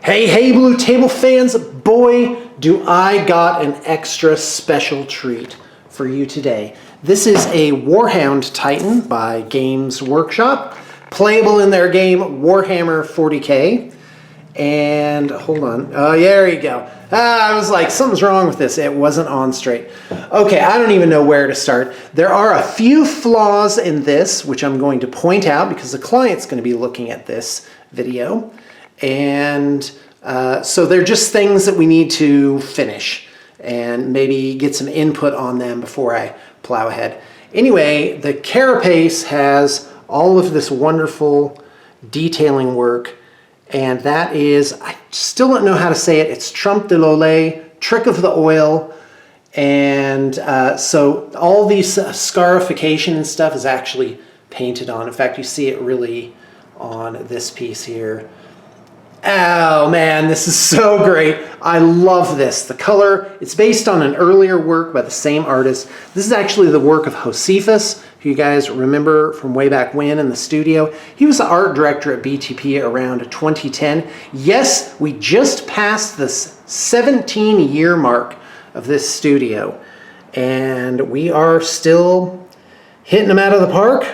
Hey, Blue Table fans, boy, do I got an extra special treat for you today. This is a Warhound Titan by Games Workshop, playable in their game Warhammer 40K. And hold on, oh, there you go. I was like, something's wrong with this. It wasn't on straight. Okay, I don't even know where to start. There are a few flaws in this, which I'm going to point out because the client's going to be looking at this video. And so they're just things that we need to finish and maybe get some input on them before I plow ahead. Anyway, the carapace has all of this wonderful detailing work, and that is, I still don't know how to say it, it's trompe de l'oeil, trick of the oil, and so all these scarification and stuff is actually painted on. In fact, you see it really on this piece here. Oh man, this is so great. I love this. The color, it's based on an earlier work by the same artist. This is actually the work of Josephus, who you guys remember from way back when in the studio. He was the art director at BTP around 2010. Yes, we just passed this 17-year mark of this studio, and we are still hitting them out of the park,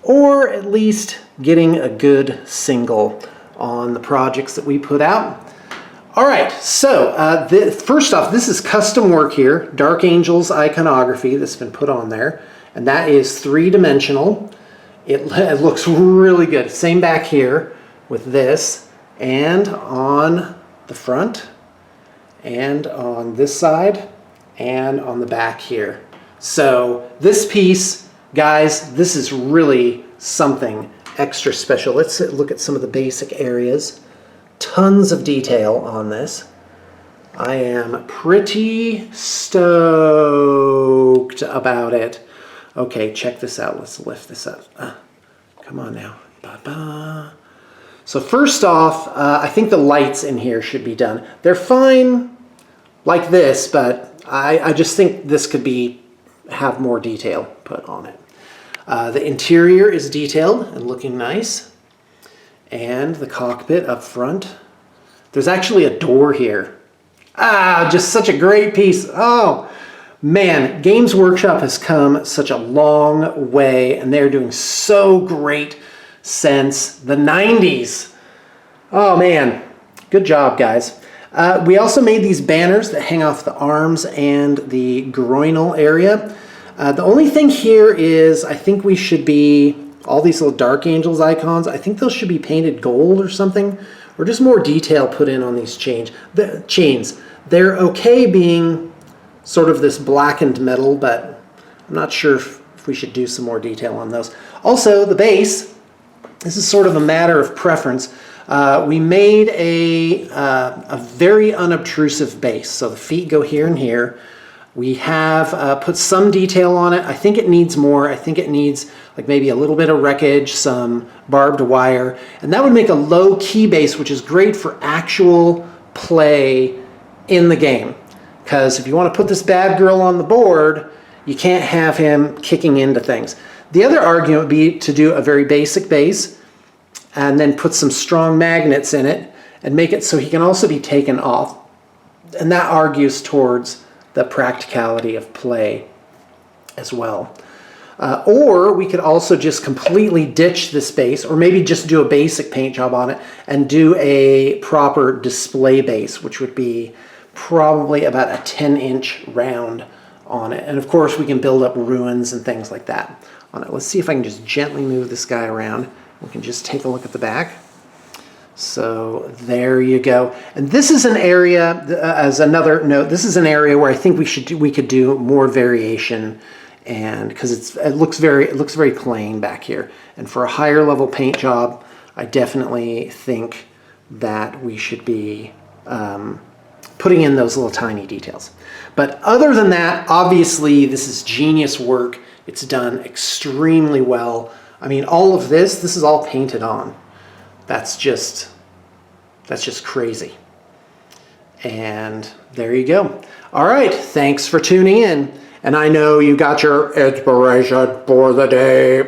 or at least getting a good single on the projects that we put out. All right, so first off, this is custom work here, Dark Angels iconography that's been put on there, and that is three-dimensional. It looks really good. Same back here with this, and on the front, and on this side, and on the back here. So this piece, guys, this is really something extra special. Let's look at some of the basic areas. Tons of detail on this. I am pretty stoked about it. Okay, check this out. Let's lift this up. Come on now. Ba-ba. So first off, I think the lights in here should be done. They're fine like this, but I just think this could have more detail put on it. The interior is detailed and looking nice. And the cockpit up front. There's actually a door here. Just such a great piece. Oh, man, Games Workshop has come such a long way, and they're doing so great since the 90s. Oh, man, good job, guys. We also made these banners that hang off the arms and the groinal area. The only thing here is I think we should be, all these little Dark Angels icons, I think those should be painted gold or something, or just more detail put in on these chains. They're okay being sort of this blackened metal, but I'm not sure if we should do some more detail on those. Also, the base, this is sort of a matter of preference. We made a very unobtrusive base. So the feet go here and here. We have put some detail on it. I think it needs more. I think it needs like maybe a little bit of wreckage, some barbed wire, and that would make a low key base, which is great for actual play in the game. Because if you want to put this bad girl on the board, you can't have him kicking into things. The other argument would be to do a very basic base and then put some strong magnets in it and make it so he can also be taken off. And that argues towards the practicality of play as well. Or we could also just completely ditch this base, or maybe just do a basic paint job on it and do a proper display base, which would be probably about a 10-inch round on it. And of course we can build up ruins and things like that on it. Let's see if I can just gently move this guy around. We can just take a look at the back. So there you go. And this is an area, as another note, this is an area where I think we could do more variation, and because it looks very plain back here. And for a higher level paint job, I definitely think that we should be putting in those little tiny details. But other than that, obviously this is genius work. It's done extremely well. I mean, all of this is all painted on. That's just crazy. And there you go. All right, thanks for tuning in. And I know you got your inspiration for the day.